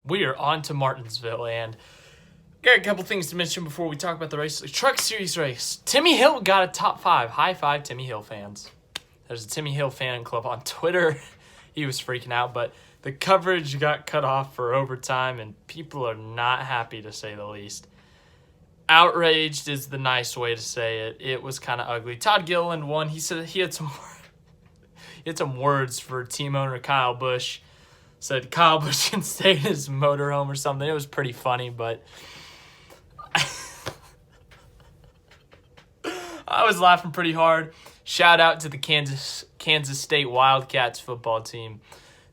we are on to Martinsville, and got a couple things to mention before we talk about the race. The Truck Series race. Timmy Hill got a top 5. High five, Timmy Hill fans. There's a Timmy Hill fan club on Twitter. He was freaking out, but the coverage got cut off for overtime, and people are not happy, to say the least. Outraged is the nice way to say it. It was kind of ugly. Todd Gilliland won. He said he had some words for team owner Kyle Busch. Said Kyle Busch can stay in his motorhome or something. It was pretty funny, but I was laughing pretty hard. Shout out to the Kansas State Wildcats football team.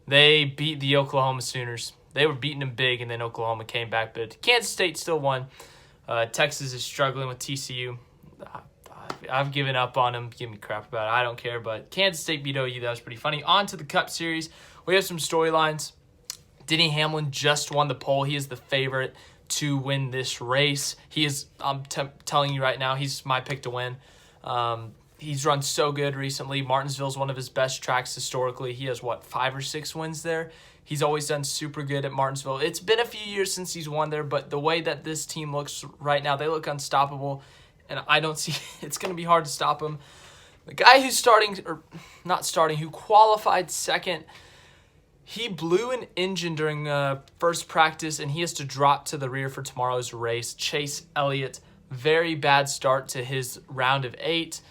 They beat the Oklahoma Sooners. They were beating them big, and then Oklahoma came back, but Kansas State still won. Texas is struggling with TCU. I've given up on them. Give me crap about it. I don't care, but Kansas State beat OU. That was pretty funny. On to the Cup Series. We have some storylines. Denny Hamlin just won the pole. He is the favorite to win this race. He is, I'm telling you right now, he's my pick to win. He's run so good recently. Martinsville is one of his best tracks historically. He has, 5 or 6 wins there? He's always done super good at Martinsville. It's been a few years since he's won there, but the way that this team looks right now, they look unstoppable, and I don't see it's going to be hard to stop him. The guy who's who qualified second, he blew an engine during first practice, and he has to drop to the rear for tomorrow's race. Chase Elliott, very bad start to his round of 8.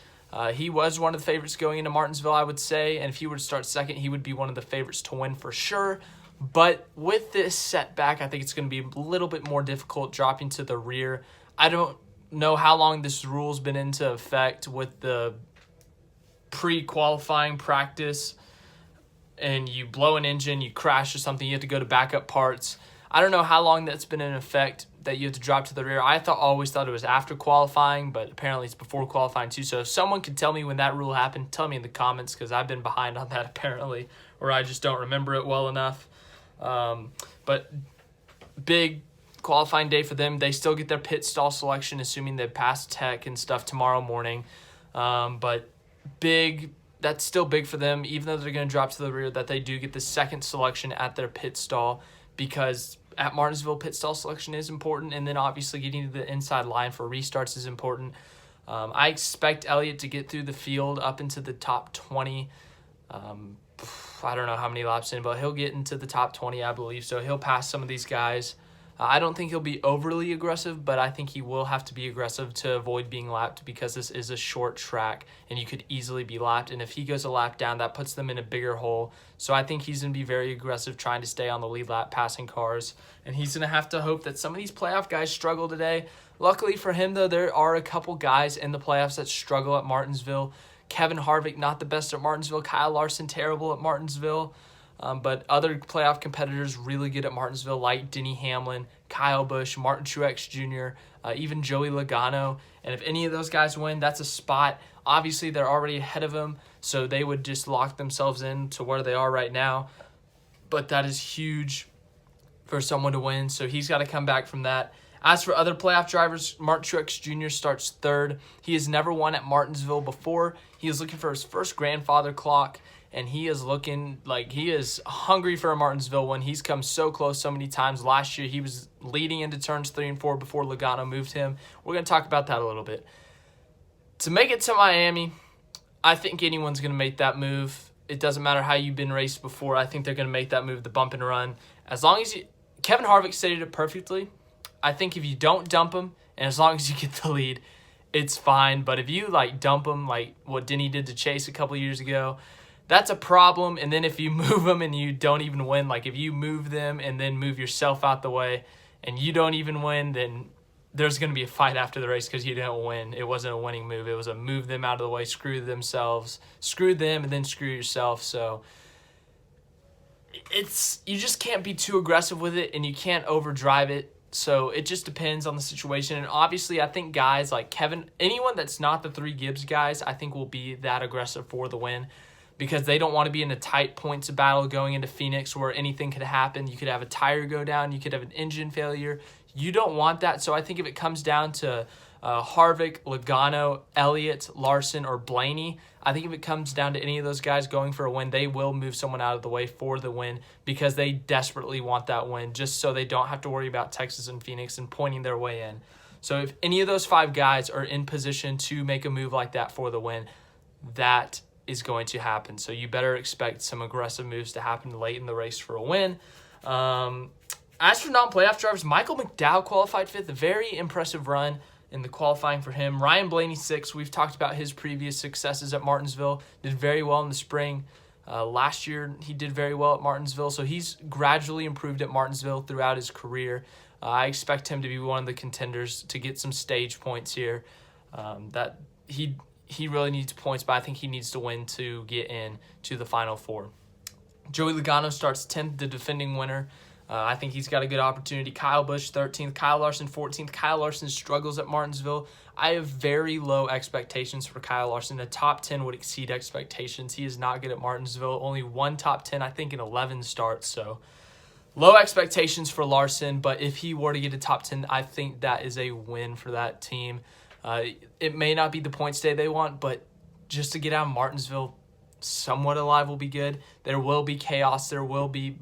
He was one of the favorites going into Martinsville, I would say, and if he were to start second, he would be one of the favorites to win for sure. But with this setback, I think it's going to be a little bit more difficult dropping to the rear. I don't know how long this rule's been into effect with the pre-qualifying practice, and you blow an engine, you crash or something, you have to go to backup parts. I don't know how long that's been in effect, that you have to drop to the rear. I always thought it was after qualifying, but apparently it's before qualifying too. So if someone could tell me when that rule happened, tell me in the comments, because I've been behind on that apparently, or I just don't remember it well enough. But big qualifying day for them. They still get their pit stall selection, assuming they pass tech and stuff tomorrow morning. But that's still big for them, even though they're going to drop to the rear, that they do get the second selection at their pit stall, because at Martinsville, pit stall selection is important, and then obviously getting to the inside line for restarts is important. I expect Elliott to get through the field up into the top 20. I don't know how many laps in, but he'll get into the top 20, I believe, so he'll pass some of these guys. I don't think he'll be overly aggressive, but I think he will have to be aggressive to avoid being lapped, because this is a short track and you could easily be lapped. And if he goes a lap down, that puts them in a bigger hole. So I think he's going to be very aggressive trying to stay on the lead lap, passing cars. And he's going to have to hope that some of these playoff guys struggle today. Luckily for him, though, there are a couple guys in the playoffs that struggle at Martinsville. Kevin Harvick, not the best at Martinsville. Kyle Larson, terrible at Martinsville. But other playoff competitors really good at Martinsville, like Denny Hamlin, Kyle Busch, Martin Truex Jr., even Joey Logano. And if any of those guys win, that's a spot. Obviously, they're already ahead of him, so they would just lock themselves in to where they are right now. But that is huge for someone to win, so he's got to come back from that. As for other playoff drivers, Martin Truex Jr. starts third. He has never won at Martinsville before. He is looking for his first grandfather clock, and he is looking like he is hungry for a Martinsville win. He's come so close so many times. Last year, he was leading into turns 3 and 4 before Logano moved him. We're going to talk about that a little bit. To make it to Miami, I think anyone's going to make that move. It doesn't matter how you've been raced before. I think they're going to make that move, the bump and run. As long as Kevin Harvick stated it perfectly. I think if you don't dump him, and as long as you get the lead, it's fine. But if you dump him, like what Denny did to Chase a couple years ago, that's a problem. And then if you move them and you don't even win, like if you move them and then move yourself out the way and you don't even win, then there's going to be a fight after the race because you didn't win. It wasn't a winning move. It was a move them out of the way, screw them, and then screw yourself. So you just can't be too aggressive with it, and you can't overdrive it. So it just depends on the situation. And obviously, I think guys like Kevin, anyone that's not the 3 Gibbs guys, I think will be that aggressive for the win, because they don't want to be in a tight points battle going into Phoenix where anything could happen. You could have a tire go down. You could have an engine failure. You don't want that. So I think if it comes down to Harvick, Logano, Elliott, Larson, or Blaney. I think if it comes down to any of those guys going for a win, they will move someone out of the way for the win because they desperately want that win just so they don't have to worry about Texas and Phoenix and pointing their way in. So if any of those 5 guys are in position to make a move like that for the win, that is going to happen. So you better expect some aggressive moves to happen late in the race for a win. As for non-playoff drivers, Michael McDowell qualified 5th. A very impressive run in the qualifying for him. Ryan Blaney 6th. We've talked about his previous successes at Martinsville. Did very well in the spring. Last year, he did very well at Martinsville. So he's gradually improved at Martinsville throughout his career. I expect him to be one of the contenders to get some stage points here. That he really needs points, but I think he needs to win to get in to the Final Four. Joey Logano starts 10th, the defending winner. I think he's got a good opportunity. Kyle Busch 13th, Kyle Larson 14th. Kyle Larson struggles at Martinsville. I have very low expectations for Kyle Larson. A top 10 would exceed expectations. He is not good at Martinsville. Only one top 10, I think, in 11 starts. So low expectations for Larson, but if he were to get a top 10, I think that is a win for that team. It may not be the points day they want, but just to get out of Martinsville somewhat alive will be good. There will be chaos. There will be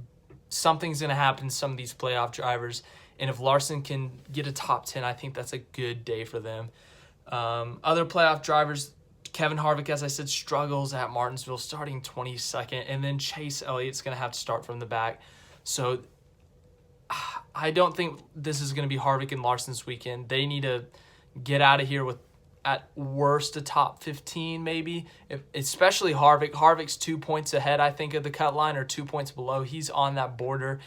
something's going to happen to some of these playoff drivers. And if Larson can get a top 10, I think that's a good day for them. Other playoff drivers, Kevin Harvick, as I said, struggles at Martinsville, starting 22nd. And then Chase Elliott's going to have to start from the back. So I don't think this is going to be Harvick and Larson's weekend. They need to get out of here with, at worst, a top 15 maybe, especially Harvick. Harvick's 2 points ahead, I think, of the cut line, or 2 points below. He's on that border.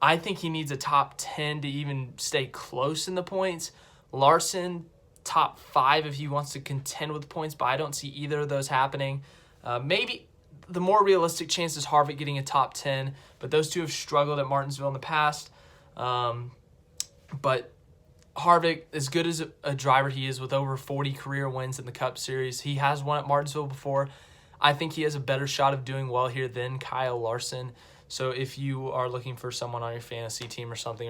I think he needs a top 10 to even stay close in the points. Larson, top 5 if he wants to contend with points, but I don't see either of those happening. Maybe the more realistic chance is Harvick getting a top 10, but those two have struggled at Martinsville in the past. But Harvick, as good as a driver he is with over 40 career wins in the Cup Series, he has won at Martinsville before. I think he has a better shot of doing well here than Kyle Larson. So if you are looking for someone on your fantasy team or something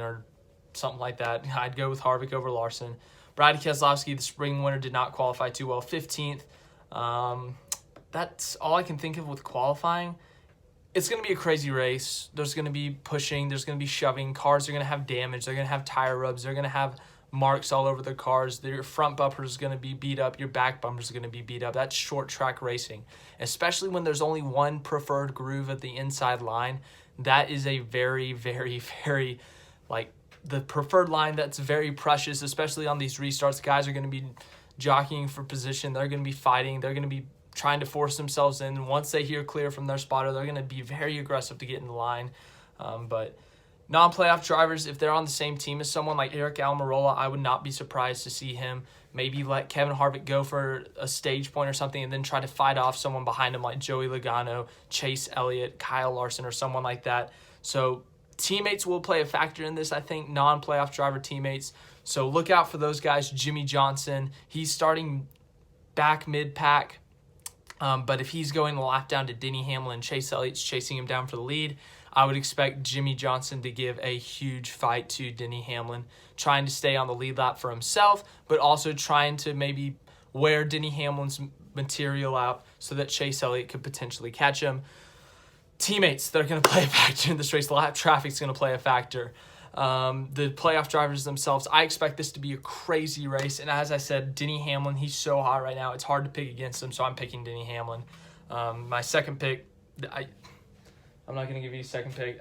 like that, I'd go with Harvick over Larson. Brad Keselowski, the spring winner, did not qualify too well, 15th. That's all I can think of with qualifying. It's going to be a crazy race. There's going to be pushing. There's going to be shoving. Cars are going to have damage. They're going to have tire rubs. They're going to have marks all over their cars. Your front bumper is going to be beat up. Your back bumper is going to be beat up. That's short track racing, especially when there's only one preferred groove at the inside line. That is a very, very, very, the preferred line that's very precious, especially on these restarts. Guys are going to be jockeying for position. They're going to be fighting. They're going to be trying to force themselves in. Once they hear clear from their spotter, they're going to be very aggressive to get in the line. But non-playoff drivers, if they're on the same team as someone like Eric Almirola, I would not be surprised to see him maybe let Kevin Harvick go for a stage point or something and then try to fight off someone behind him like Joey Logano, Chase Elliott, Kyle Larson, or someone like that. So teammates will play a factor in this, I think, non-playoff driver teammates. So look out for those guys. Jimmy Johnson, he's starting back mid-pack. But if he's going a lap down to Denny Hamlin, Chase Elliott's chasing him down for the lead, I would expect Jimmy Johnson to give a huge fight to Denny Hamlin, trying to stay on the lead lap for himself, but also trying to maybe wear Denny Hamlin's material out so that Chase Elliott could potentially catch him. Teammates, they're going to play a factor in this race. Lap traffic's going to play a factor. The playoff drivers themselves, I expect this to be a crazy race. And as I said, Denny Hamlin, he's so hot right now. It's hard to pick against him, so I'm picking Denny Hamlin. My second pick, I'm not going to give you a second pick,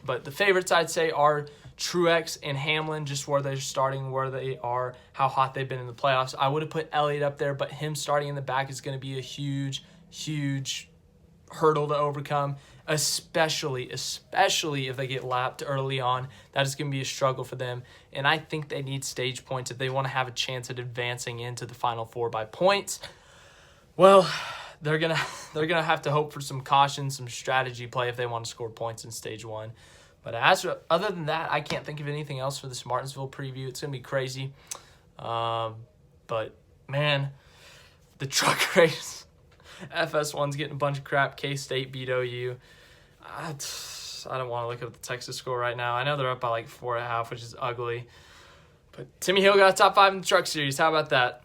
but the favorites I'd say are Truex and Hamlin, just where they're starting, where they are, how hot they've been in the playoffs. I would have put Elliott up there, but him starting in the back is going to be a huge, huge hurdle to overcome, especially if they get lapped early on. That is going to be a struggle for them, and I think they need stage points if they want to have a chance at advancing into the Final Four by points. Well, they're gonna have to hope for some caution, some strategy play if they want to score points in stage one. But other than that, I can't think of anything else for this Martinsville preview. It's gonna be crazy. But man, the truck race, FS1's getting a bunch of crap. K-State beat OU. I don't want to look at the Texas score right now. I know they're up by 4.5, which is ugly. But Timmy Hill got a top 5 in the Truck Series. How about that?